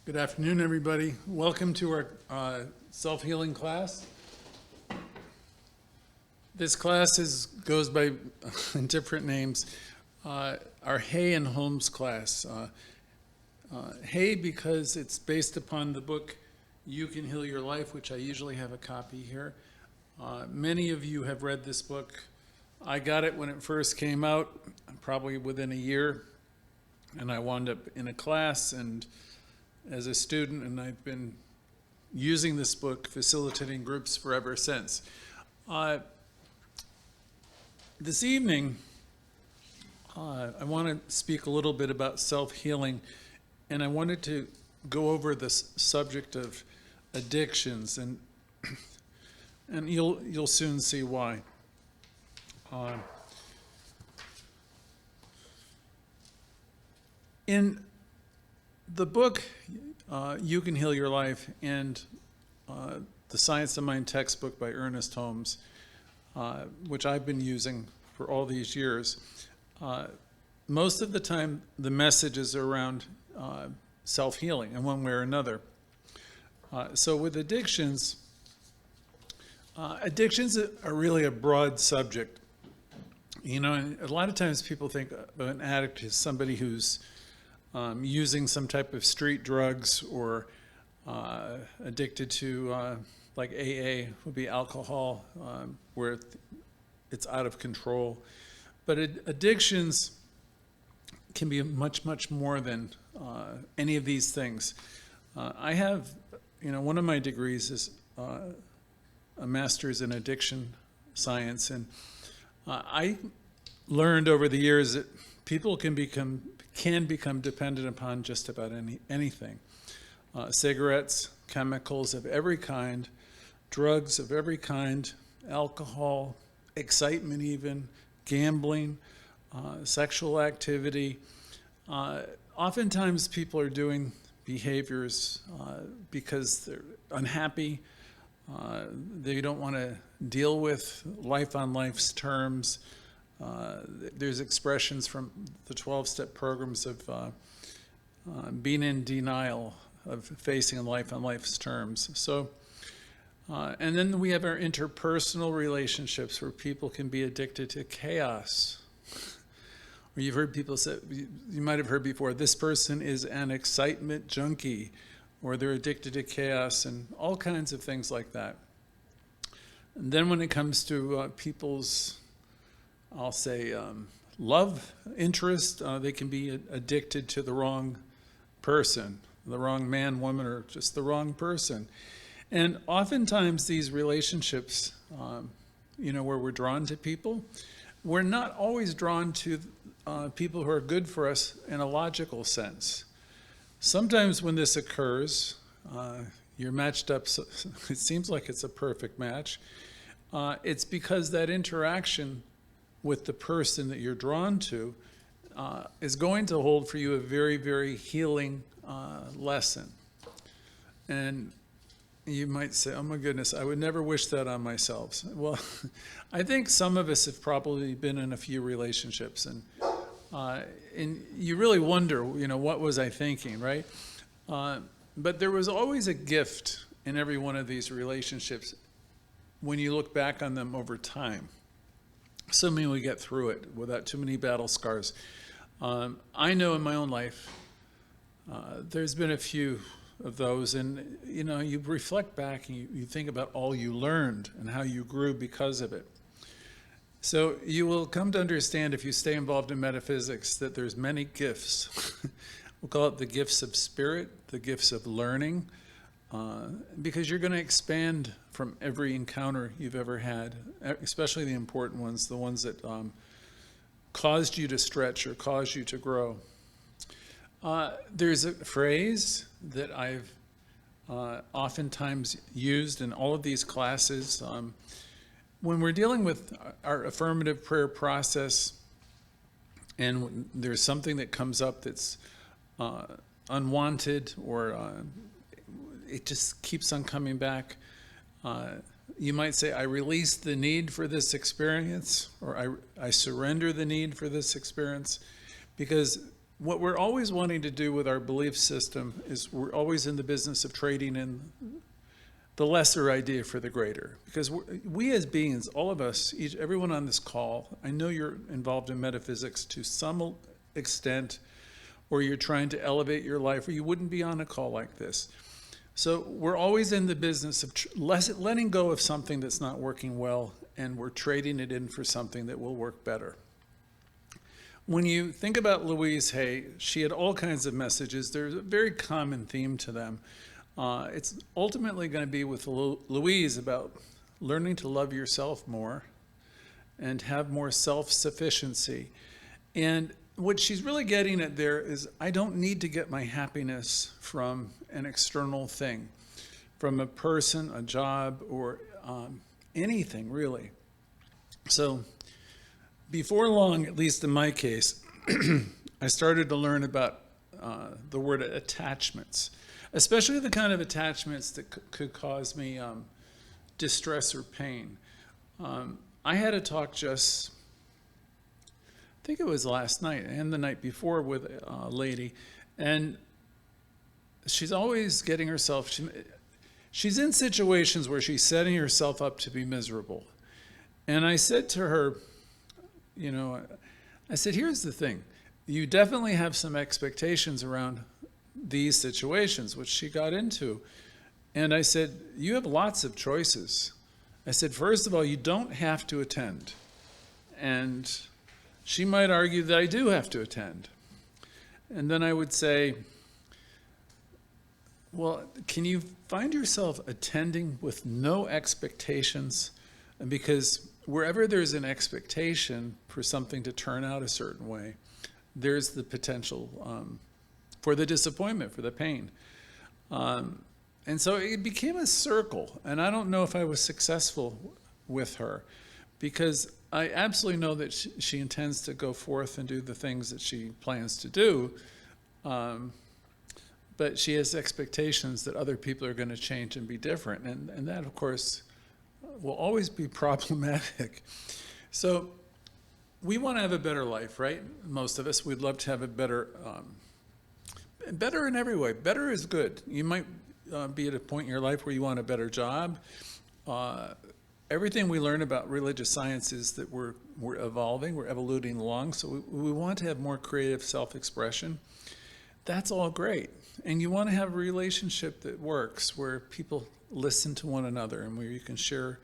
Good afternoon, everybody. Welcome to our self-healing class. This class goes by different names. Our Hay and Holmes class. Hay because it's based upon the book You Can Heal Your Life, which I usually have a copy here. Many of you have read this book. I got it when it first came out, probably within a year, and I wound up in a class and as a student, and I've been using this book, facilitating groups forever since. This evening, I want to speak a little bit about self-healing, and I wanted to go over this subject of addictions, and you'll soon see why. In the book, You Can Heal Your Life, and the Science of Mind textbook by Ernest Holmes, which I've been using for all these years, most of the time the messages are around self-healing in one way or another. So with addictions, addictions are really a broad subject. You know, and a lot of times people think of an addict as somebody who's using some type of street drugs or addicted to, like AA would be alcohol, where it's out of control. But addictions can be much, much more than any of these things. I have, one of my degrees is a master's in addiction science, and I learned over the years that people can become dependent upon just about anything. Cigarettes, chemicals of every kind, drugs of every kind, alcohol, excitement even, gambling, sexual activity. Oftentimes people are doing behaviors because they're unhappy. They don't want to deal with life on life's terms. There's expressions from the 12-step programs of being in denial of facing life on life's terms. So, and then we have our interpersonal relationships where people can be addicted to chaos. Or you've heard people say, you might have heard before, this person is an excitement junkie, or they're addicted to chaos, and all kinds of things like that. And then when it comes to people's, I'll say, love interest, they can be addicted to the wrong person, the wrong man, woman, or just the wrong person. And oftentimes these relationships, where we're drawn to people, we're not always drawn to people who are good for us in a logical sense. Sometimes when this occurs, you're matched up, so it seems like it's a perfect match. It's because that interaction with the person that you're drawn to is going to hold for you a very, very healing lesson. And you might say, oh my goodness, I would never wish that on myself. Well, I think some of us have probably been in a few relationships, and you really wonder, what was I thinking, right? But there was always a gift in every one of these relationships when you look back on them over time. Assuming we get through it without too many battle scars. I know in my own life, there's been a few of those, and you reflect back and you think about all you learned and how you grew because of it. So you will come to understand, if you stay involved in metaphysics, that there's many gifts. We'll call it the gifts of spirit, the gifts of learning, because you're going to expand from every encounter you've ever had, especially the important ones, the ones that caused you to stretch or caused you to grow. There's a phrase that I've oftentimes used in all of these classes. When we're dealing with our affirmative prayer process, and there's something that comes up that's unwanted, or it just keeps on coming back, you might say, I release the need for this experience, or I surrender the need for this experience, because what we're always wanting to do with our belief system is we're always in the business of trading in the lesser idea for the greater. Because we as beings, all of us, everyone on this call, I know you're involved in metaphysics to some extent, or you're trying to elevate your life, or you wouldn't be on a call like this. So we're always in the business of letting go of something that's not working well, and we're trading it in for something that will work better. When you think about Louise Hay, she had all kinds of messages. There's a very common theme to them. It's ultimately going to be with Louise about learning to love yourself more and have more self-sufficiency. And what she's really getting at there is, I don't need to get my happiness from an external thing, from a person, a job, or anything really. So before long, at least in my case, I started to learn about the word attachments, especially the kind of attachments that could cause me distress or pain. I had a talk just, I think it was last night and the night before, with a lady, and she's always getting herself, she's in situations where she's setting herself up to be miserable. And I said to her, I said, here's the thing. You definitely have some expectations around these situations, which she got into. And I said, you have lots of choices. I said, first of all, you don't have to attend. And she might argue that I do have to attend. And then I would say, well, can you find yourself attending with no expectations? And because wherever there's an expectation for something to turn out a certain way, there's the potential for the disappointment, for the pain. And so it became a circle. And I don't know if I was successful with her, because I absolutely know that she intends to go forth and do the things that she plans to do. But she has expectations that other people are going to change and be different. And that, of course, will always be problematic. So we want to have a better life, right? Most of us, we'd love to have a better in every way. Better is good. You might be at a point in your life where you want a better job. Everything we learn about religious science is that we're evolving, we're evoluting along. So we want to have more creative self-expression. That's all great. And you want to have a relationship that works, where people listen to one another and where you can share,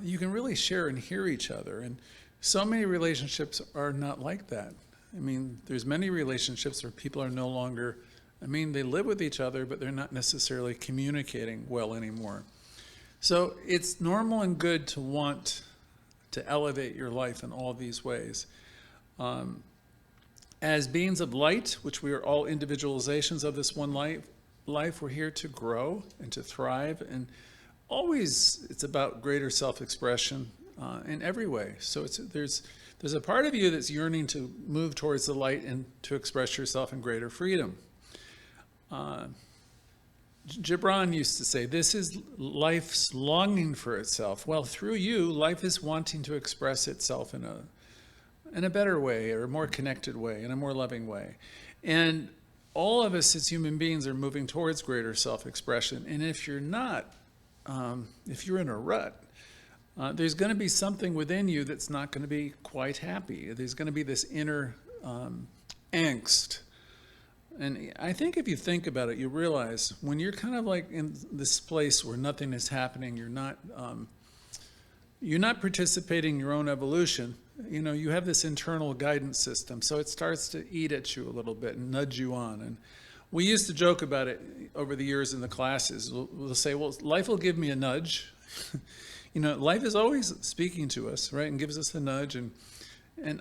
you can really share and hear each other. And so many relationships are not like that. I mean, there's many relationships where people are no longer, they live with each other, but they're not necessarily communicating well anymore. So it's normal and good to want to elevate your life in all these ways. As beings of light, which we are all individualizations of this one life, we're here to grow and to thrive, and always it's about greater self-expression in every way. So there's a part of you that's yearning to move towards the light and to express yourself in greater freedom. Gibran used to say, this is life's longing for itself. Well, through you, life is wanting to express itself in a better way, or a more connected way, in a more loving way. And all of us as human beings are moving towards greater self-expression. And if you're not, if you're in a rut, there's going to be something within you that's not going to be quite happy. There's going to be this inner angst. And I think if you think about it, you realize when you're kind of like in this place where nothing is happening, you're not participating in your own evolution. You have this internal guidance system, so it starts to eat at you a little bit and nudge you on. And we used to joke about it over the years in the classes. We'll say, well, life will give me a nudge. Life is always speaking to us, right, and gives us a nudge. And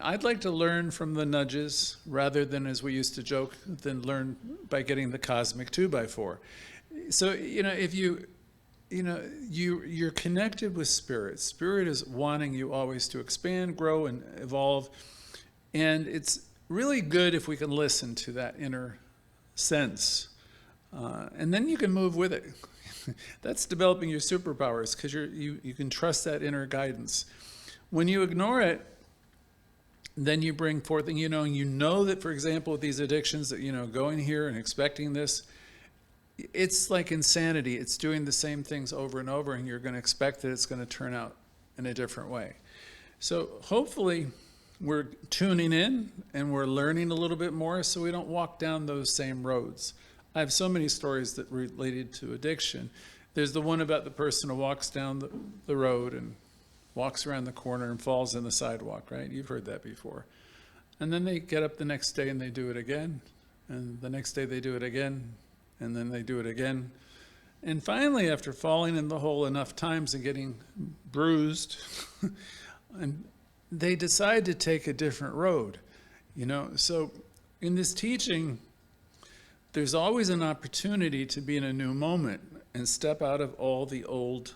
I'd like to learn from the nudges rather than, as we used to joke, than learn by getting the cosmic 2x4. So, if you're connected with Spirit. Spirit is wanting you always to expand, grow, and evolve. And it's really good if we can listen to that inner sense. And then you can move with it. That's developing your superpowers, because you can trust that inner guidance. When you ignore it, then you bring forth, and you know that, for example, with these addictions, that, going here and expecting this, it's like insanity. It's doing the same things over and over, and you're going to expect that it's going to turn out in a different way. So hopefully we're tuning in and we're learning a little bit more so we don't walk down those same roads. I have so many stories that related to addiction. There's the one about the person who walks down the road and walks around the corner and falls in the sidewalk, right? You've heard that before. And then they get up the next day and they do it again. And the next day they do it again. And then they do it again. And finally, after falling in the hole enough times and getting bruised, and they decide to take a different road. So in this teaching, there's always an opportunity to be in a new moment and step out of all the old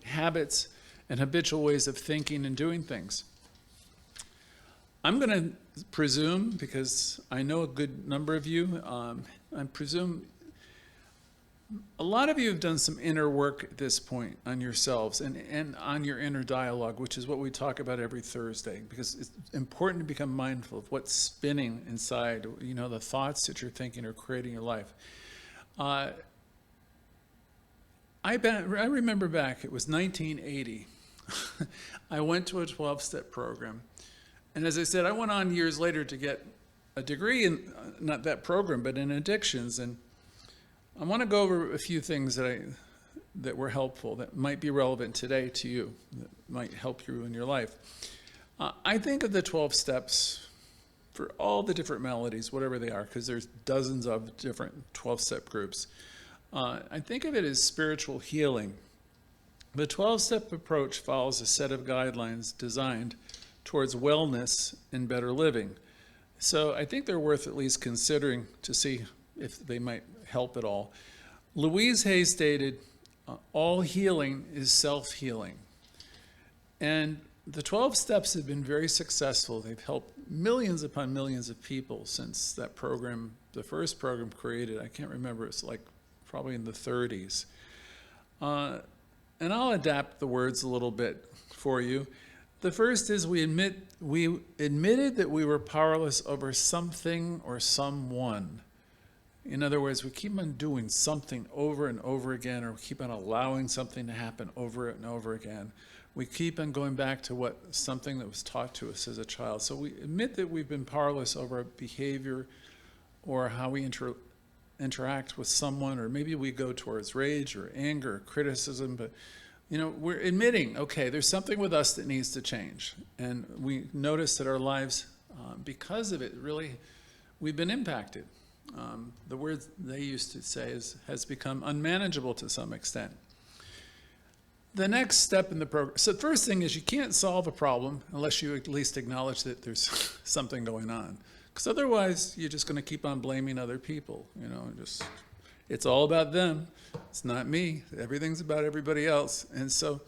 habits and habitual ways of thinking and doing things. I'm going to presume, because I know a good number of you, I presume a lot of you have done some inner work at this point on yourselves and on your inner dialogue, which is what we talk about every Thursday, because it's important to become mindful of what's spinning inside, the thoughts that you're thinking are creating your life. I remember back, it was 1980. I went to a 12-step program. And as I said, I went on years later to get a degree in, not that program, but in addictions. And I want to go over a few things that were helpful, that might be relevant today to you, that might help you in your life. I think of the 12 steps for all the different melodies, whatever they are, because there's dozens of different 12-step groups. I think of it as spiritual healing. The 12-step approach follows a set of guidelines designed towards wellness and better living. So I think they're worth at least considering to see if they might help at all. Louise Hay stated, all healing is self-healing. And the 12 steps have been very successful. They've helped millions upon millions of people since that program, the first program created, I can't remember, it's like probably in the 30s. And I'll adapt the words a little bit for you. The first is we admitted that we were powerless over something or someone. In other words, we keep on doing something over and over again, or we keep on allowing something to happen over and over again. We keep on going back to something that was taught to us as a child. So we admit that we've been powerless over behavior or how we interact with someone, or maybe we go towards rage or anger or criticism, but we're admitting, okay, there's something with us that needs to change. And we notice that our lives, because of it, really, we've been impacted. The word they used to say has become unmanageable to some extent. The next step in the program, so the first thing is you can't solve a problem unless you at least acknowledge that there's something going on. Because otherwise, you're just going to keep on blaming other people. It's all about them. It's not me. Everything's about everybody else. And so,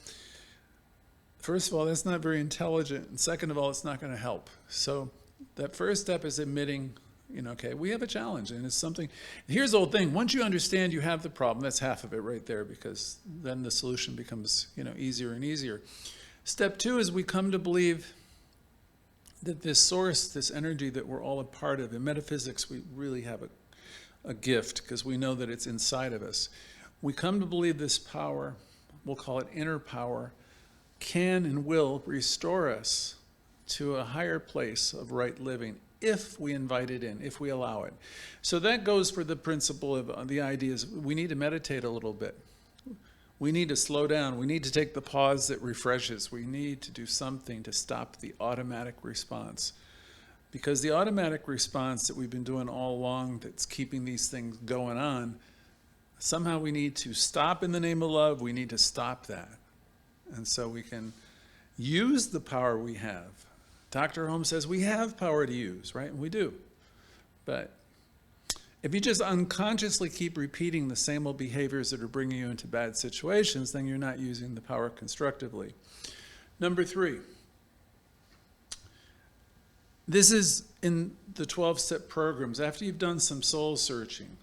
first of all, that's not very intelligent. And second of all, it's not going to help. So that first step is admitting, okay, we have a challenge. And it's something. Here's the whole thing. Once you understand you have the problem, that's half of it right there, because then the solution becomes, easier and easier. Step two is we come to believe that this source, this energy that we're all a part of, in metaphysics, we really have a gift, because we know that it's inside of us. We come to believe this power, we'll call it inner power, can and will restore us to a higher place of right living if we invite it in, if we allow it. So that goes for the principle of the ideas. We need to meditate a little bit. We need to slow down. We need to take the pause that refreshes. We need to do something to stop the automatic response. Because the automatic response that we've been doing all along that's keeping these things going on, somehow we need to stop in the name of love. We need to stop that. And so we can use the power we have. Dr. Holmes says we have power to use, right? And we do. But if you just unconsciously keep repeating the same old behaviors that are bringing you into bad situations, then you're not using the power constructively. Number 3. This is in the 12-step programs. After you've done some soul searching,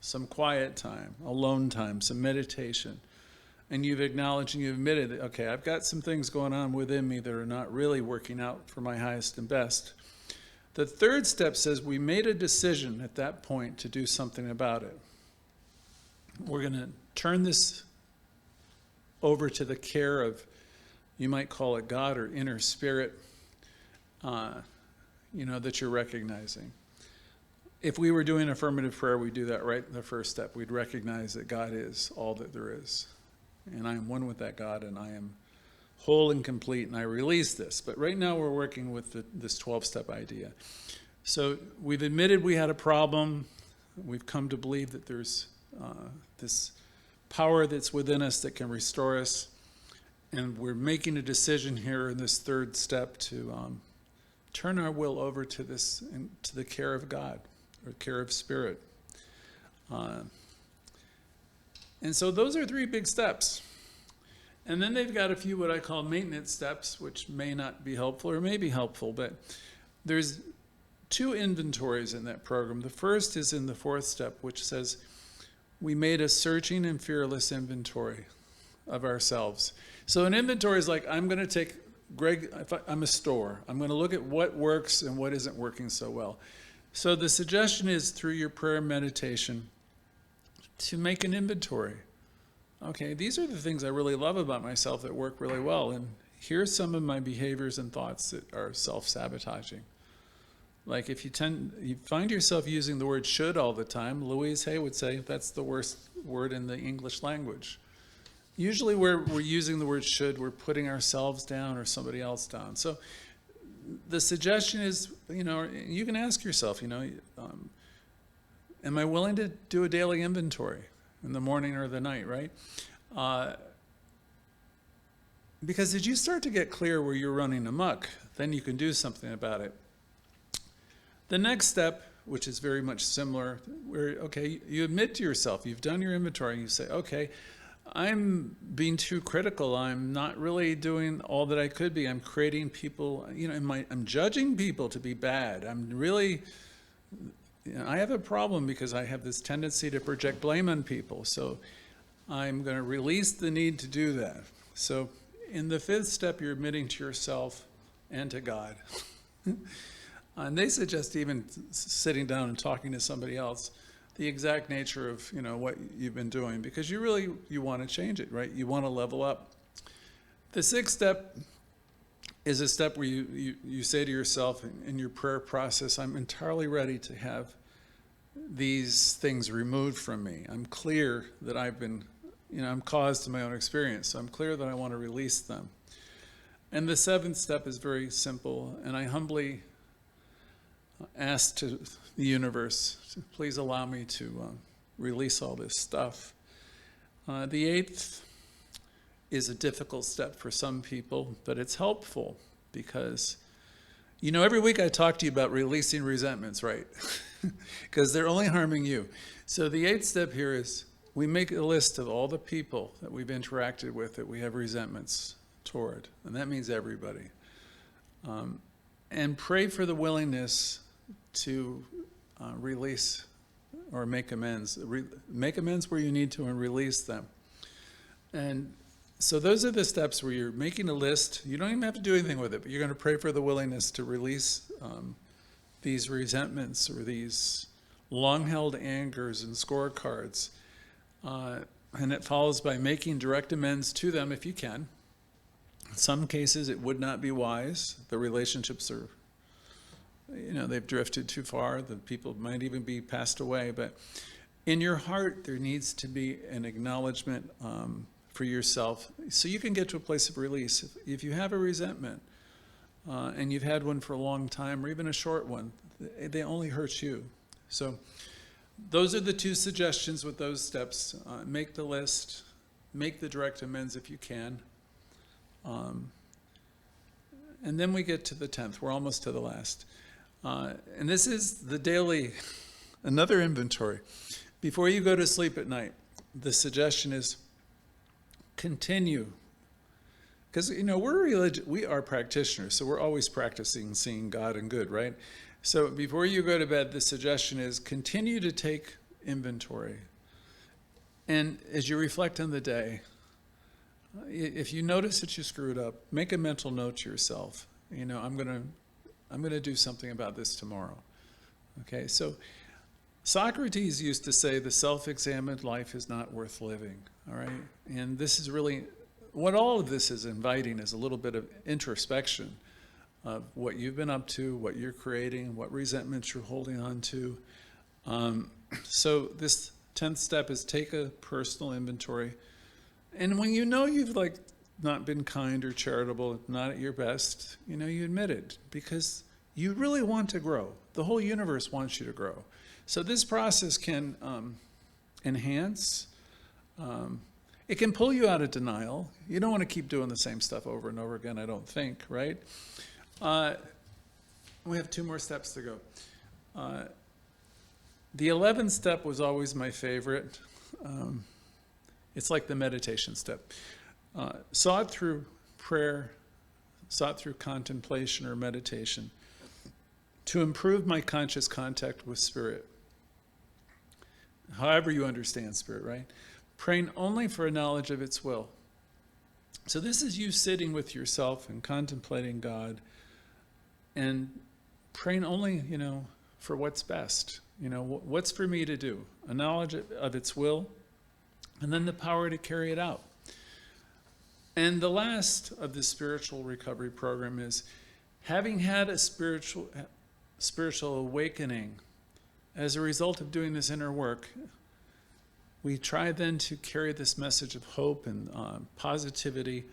some quiet time, alone time, some meditation, and you've acknowledged and you've admitted that, okay, I've got some things going on within me that are not really working out for my highest and best. The third step says we made a decision at that point to do something about it. We're going to turn this over to the care of, you might call it God or inner spirit, that you're recognizing. If we were doing affirmative prayer, we'd do that right in the first step. We'd recognize that God is all that there is. And I am one with that God, and I am whole and complete, and I release this. But right now we're working with this 12-step idea. So we've admitted we had a problem. We've come to believe that there's this power that's within us that can restore us. And we're making a decision here in this third step to turn our will over to the care of God, or care of spirit. And so those are 3 big steps. And then they've got a few what I call maintenance steps, which may not be helpful or may be helpful, but there's 2 inventories in that program. The first is in the 4th step, which says we made a searching and fearless inventory of ourselves. So an inventory is like, I'm going to take Greg, I'm a store. I'm going to look at what works and what isn't working so well. So the suggestion is through your prayer and meditation to make an inventory. Okay, these are the things I really love about myself that work really well. And here's some of my behaviors and thoughts that are self-sabotaging. Like if you find yourself using the word should all the time, Louise Hay would say that's the worst word in the English language. Usually where we're using the word should, we're putting ourselves down or somebody else down. So the suggestion is, you can ask yourself, am I willing to do a daily inventory in the morning or the night, right? Because as you start to get clear where you're running amok, then you can do something about it. The next step, which is very much similar, where, okay, you admit to yourself, you've done your inventory, and you say, okay, I'm being too critical. I'm not really doing all that I could be. I'm creating people, I'm judging people to be bad. I'm really, I have a problem because I have this tendency to project blame on people. So I'm going to release the need to do that. So in the 5th step, you're admitting to yourself and to God. And they suggest even sitting down and talking to somebody else, the exact nature of what you've been doing, because you want to change it, right? You want to level up. The 6th step is a step where you say to yourself in your prayer process, I'm entirely ready to have these things removed from me. I'm clear that I've been, I'm caused to my own experience, so I'm clear that I want to release them. And the 7th step is very simple, and I humbly ask to the universe, please allow me to release all this stuff. The 8th is a difficult step for some people, but it's helpful because, every week I talk to you about releasing resentments, right? Because they're only harming you. So the 8th step here is we make a list of all the people that we've interacted with that we have resentments toward, and that means everybody. And pray for the willingness to release or make amends. Make amends where you need to and release them. And so those are the steps where you're making a list. You don't even have to do anything with it, but you're going to pray for the willingness to release these resentments or these long-held angers and scorecards. And it follows by making direct amends to them if you can. In some cases, it would not be wise. The relationships are they've drifted too far. The people might even be passed away. But in your heart, there needs to be an acknowledgement for yourself so you can get to a place of release. If you have a resentment and you've had one for a long time or even a short one, they only hurt you. So those are the 2 suggestions with those steps. Make the list. Make the direct amends if you can. And then we get to the 10th. We're almost to the last. And this is the daily, another inventory. Before you go to sleep at night, the suggestion is continue. Because, we are practitioners, so we're always practicing seeing God and good, right? So before you go to bed, the suggestion is continue to take inventory. And as you reflect on the day, If you notice that you screwed up, make a mental note to yourself. I'm gonna do something about this tomorrow. Okay, so Socrates used to say the self-examined life is not worth living. All right, and this is really what all of this is inviting is a little bit of introspection of what you've been up to, what you're creating, what resentments you're holding on to. So this 10th step is take a personal inventory. And when you've not been kind or charitable, not at your best, you admit it because you really want to grow. The whole universe wants you to grow. So this process can enhance. It can pull you out of denial. You don't want to keep doing the same stuff over and over again, I don't think, right? We have 2 more steps to go. The 11th step was always my favorite. It's like the meditation step. Sought through prayer, sought through contemplation or meditation to improve my conscious contact with Spirit. However you understand Spirit, right? Praying only for a knowledge of its will. So this is you sitting with yourself and contemplating God and praying only, for what's best. What's for me to do? A knowledge of its will, and then the power to carry it out. And the last of the spiritual recovery program is having had a spiritual awakening as a result of doing this inner work. We try then to carry this message of hope and positivity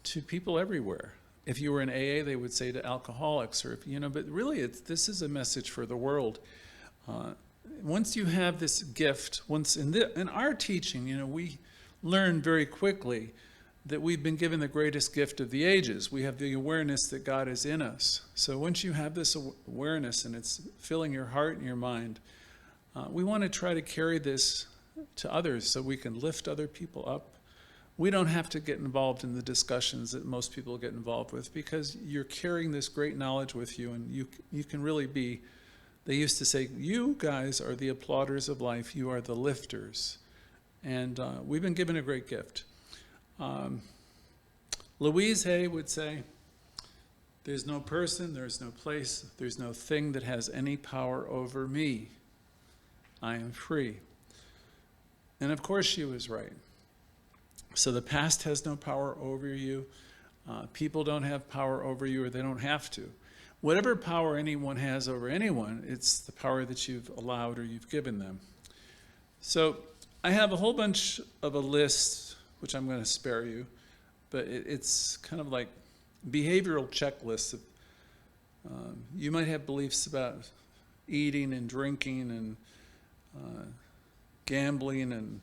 to people everywhere. If you were in AA, they would say to alcoholics, or but really, this is a message for the world. Once you have this gift, in our teaching, we learn very quickly that we've been given the greatest gift of the ages. We have the awareness that God is in us. So once you have this awareness and it's filling your heart and your mind, we want to try to carry this to others so we can lift other people up. We don't have to get involved in the discussions that most people get involved with because you're carrying this great knowledge with you, and you can really be, they used to say, you guys are the applauders of life, you are the lifters. And we've been given a great gift. Louise Hay would say, there's no person, there's no place, there's no thing that has any power over me. I am free. And of course she was right. So the past has no power over you. People don't have power over you, or they don't have to. Whatever power anyone has over anyone, it's the power that you've allowed or you've given them. So I have a whole bunch of a list, which I'm going to spare you, but it's kind of like behavioral checklists. You might have beliefs about eating and drinking and gambling and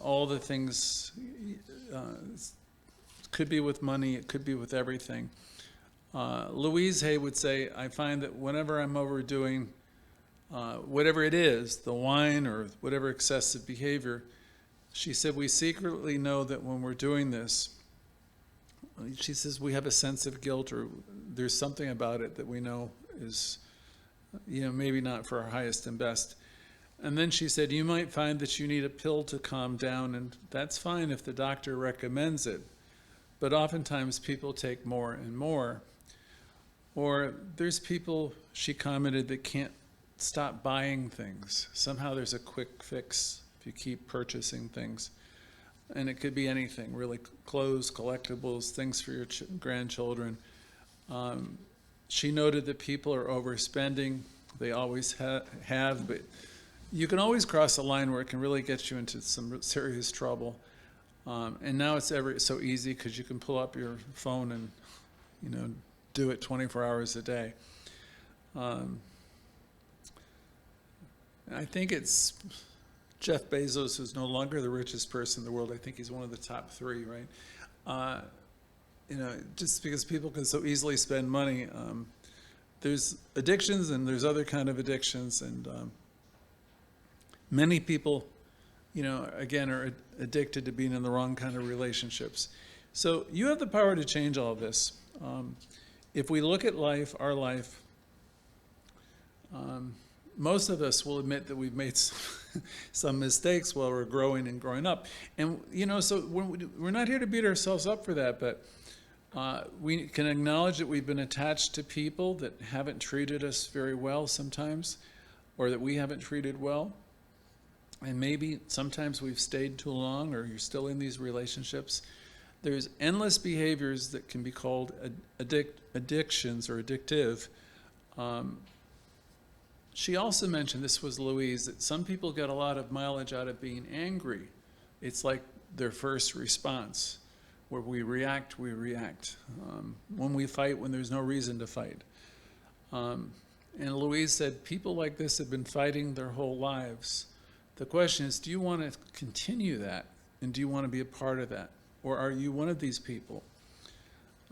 all the things. It could be with money, it could be with everything. Louise Hay would say, I find that whenever I'm overdoing whatever it is, the wine or whatever excessive behavior, she said, we secretly know that when we're doing this, she says, we have a sense of guilt, or there's something about it that we know is, maybe not for our highest and best. And then she said, you might find that you need a pill to calm down, and that's fine if the doctor recommends it. But oftentimes people take more and more. Or there's people, she commented, that can't stop buying things. Somehow there's a quick fix if you keep purchasing things. And it could be anything, really, clothes, collectibles, things for your grandchildren. She noted that people are overspending. They always have, but you can always cross a line where it can really get you into some serious trouble. And now it's so easy because you can pull up your phone and, do it 24 hours a day. I think it's Jeff Bezos, who's no longer the richest person in the world. I think he's one of the top 3, right? Just because people can so easily spend money, there's addictions and there's other kind of addictions, and many people, again, are addicted to being in the wrong kind of relationships. So you have the power to change all of this. If we look at life, our life, most of us will admit that we've made some mistakes while we're growing and growing up. And, so we're not here to beat ourselves up for that, but we can acknowledge that we've been attached to people that haven't treated us very well sometimes, or that we haven't treated well. And maybe sometimes we've stayed too long, or you're still in these relationships. There's endless behaviors that can be called addictions or addictive. She also mentioned, this was Louise, that some people get a lot of mileage out of being angry. It's like their first response, where we react. When we fight, when there's no reason to fight. And Louise said, people like this have been fighting their whole lives. The question is, do you want to continue that? And do you want to be a part of that? Or are you one of these people?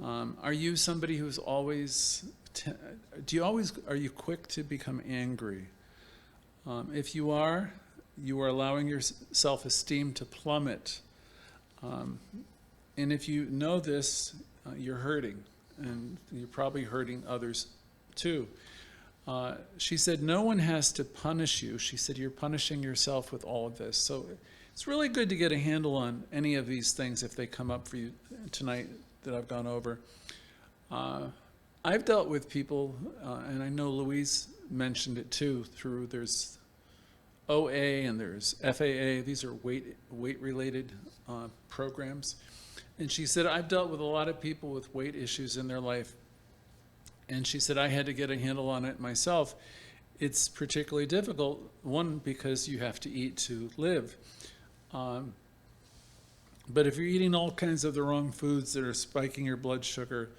Are you somebody who's always, are you quick to become angry? If you are allowing your self-esteem to plummet. And if you know this, you're hurting, and you're probably hurting others too. She said, no one has to punish you. She said, you're punishing yourself with all of this. So it's really good to get a handle on any of these things if they come up for you tonight that I've gone over. I've dealt with people, and I know Louise mentioned it too, there's OA and there's FAA. These are weight-related programs. And she said, I've dealt with a lot of people with weight issues in their life. And she said, I had to get a handle on it myself. It's particularly difficult, one, because you have to eat to live. But if you're eating all kinds of the wrong foods that are spiking your blood sugar,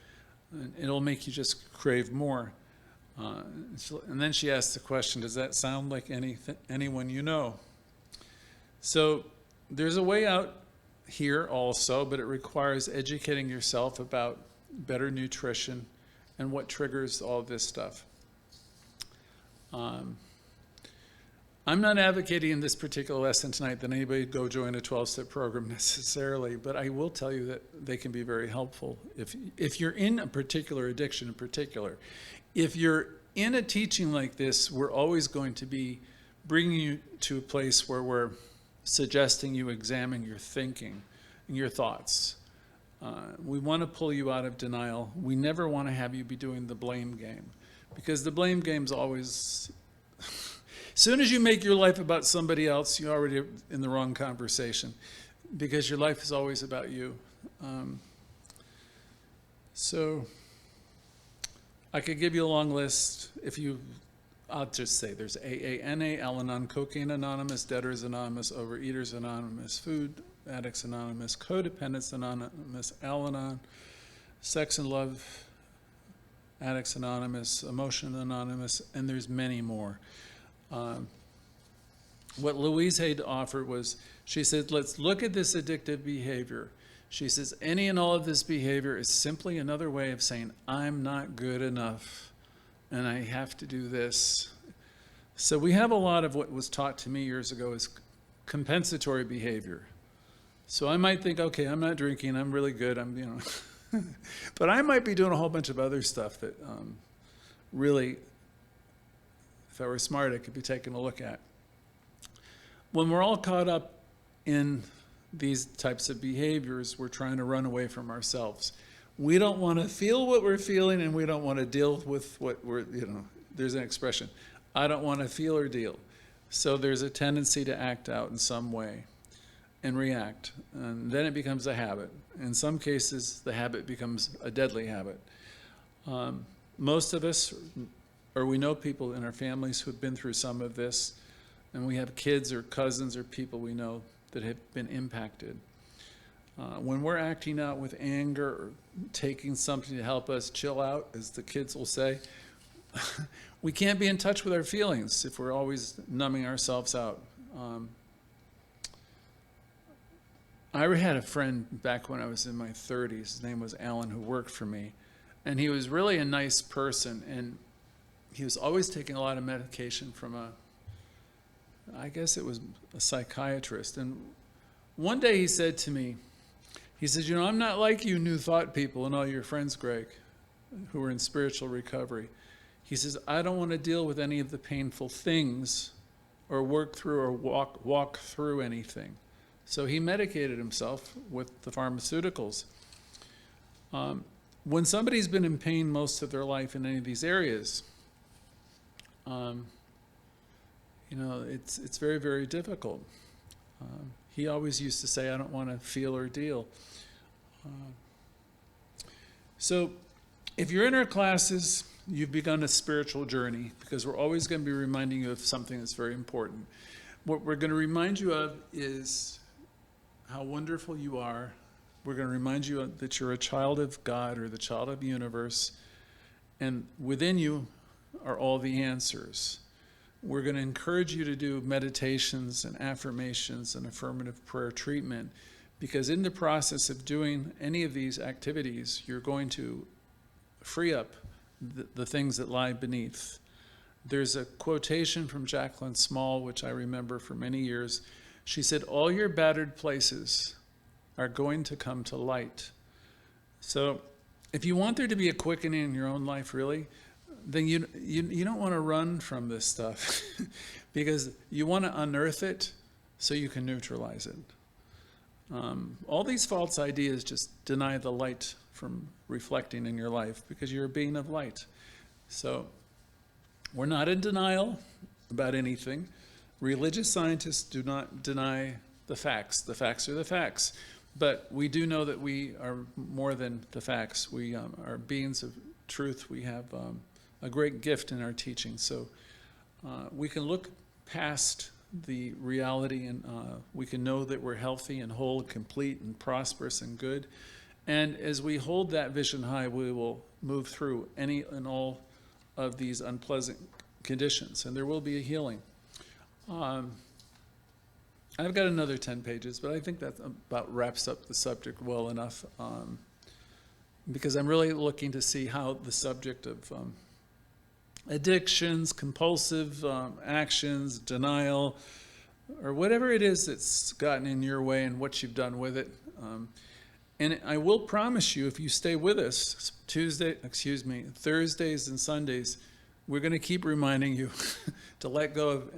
it'll make you just crave more. And then she asked the question, does that sound like anyone you know? So there's a way out here also, but it requires educating yourself about better nutrition and what triggers all this stuff. I'm not advocating in this particular lesson tonight that anybody go join a 12-step program necessarily, but I will tell you that they can be very helpful. If you're in a particular addiction in particular, if you're in a teaching like this, we're always going to be bringing you to a place where we're suggesting you examine your thinking and your thoughts. We want to pull you out of denial. We never want to have you be doing the blame game, because the blame game's always, as soon as you make your life about somebody else, you're already in the wrong conversation, because your life is always about you. So I could give you a long list. I'll just say there's AANA, Al-Anon, Cocaine Anonymous, Debtors Anonymous, Overeaters Anonymous, Food Addicts Anonymous, Codependents Anonymous, Al-Anon, Sex and Love Addicts Anonymous, Emotion Anonymous, and there's many more. What Louise had to offer was, she said, let's look at this addictive behavior. She says, any and all of this behavior is simply another way of saying, I'm not good enough, and I have to do this. So we have a lot of what was taught to me years ago is compensatory behavior. So I might think, okay, I'm not drinking, I'm really good, but I might be doing a whole bunch of other stuff that really, if I were smart, I could be taking a look at. When we're all caught up in these types of behaviors, we're trying to run away from ourselves. We don't want to feel what we're feeling, and we don't want to deal with what we're, there's an expression, I don't want to feel or deal. So there's a tendency to act out in some way and react, and then it becomes a habit. In some cases, the habit becomes a deadly habit. Most of us, or we know people in our families who've been through some of this, and we have kids or cousins or people we know that have been impacted. When we're acting out with anger or taking something to help us chill out, as the kids will say, we can't be in touch with our feelings if we're always numbing ourselves out. I had a friend back when I was in my 30s. His name was Alan, who worked for me. And he was really a nice person. And he was always taking a lot of medication from I guess it was a psychiatrist. And one day he said to me, he says, I'm not like you New Thought people and all your friends, Greg, who are in spiritual recovery. He says, I don't want to deal with any of the painful things or work through or walk through anything. So he medicated himself with the pharmaceuticals. When somebody's been in pain most of their life in any of these areas, it's very, very difficult. He always used to say, I don't want to feel or deal. So if you're in our classes, you've begun a spiritual journey, because we're always going to be reminding you of something that's very important. What we're going to remind you of is how wonderful you are. We're going to remind you that you're a child of God, or the child of the universe, and within you are all the answers. We're going to encourage you to do meditations and affirmations and affirmative prayer treatment, because in the process of doing any of these activities, you're going to free up the things that lie beneath. There's a quotation from Jacqueline Small, which I remember for many years. She said, all your battered places are going to come to light. So if you want there to be a quickening in your own life, really, then you don't want to run from this stuff because you want to unearth it so you can neutralize it. All these false ideas just deny the light from reflecting in your life, because you're a being of light. So we're not in denial about anything. Religious scientists do not deny the facts. The facts are the facts. But we do know that we are more than the facts. We are beings of truth. We have a great gift in our teaching. So we can look past the reality, and we can know that we're healthy and whole, complete and prosperous and good. And as we hold that vision high, we will move through any and all of these unpleasant conditions, and there will be a healing. I've got another 10 pages, but I think that about wraps up the subject well enough, because I'm really looking to see how the subject of addictions, compulsive actions, denial, or whatever it is that's gotten in your way and what you've done with it. And I will promise you, if you stay with us, Thursdays and Sundays, we're going to keep reminding you to let go of,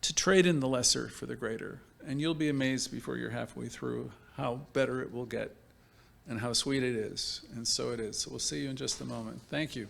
to trade in the lesser for the greater. And you'll be amazed before you're halfway through how better it will get and how sweet it is. And so it is. So we'll see you in just a moment. Thank you.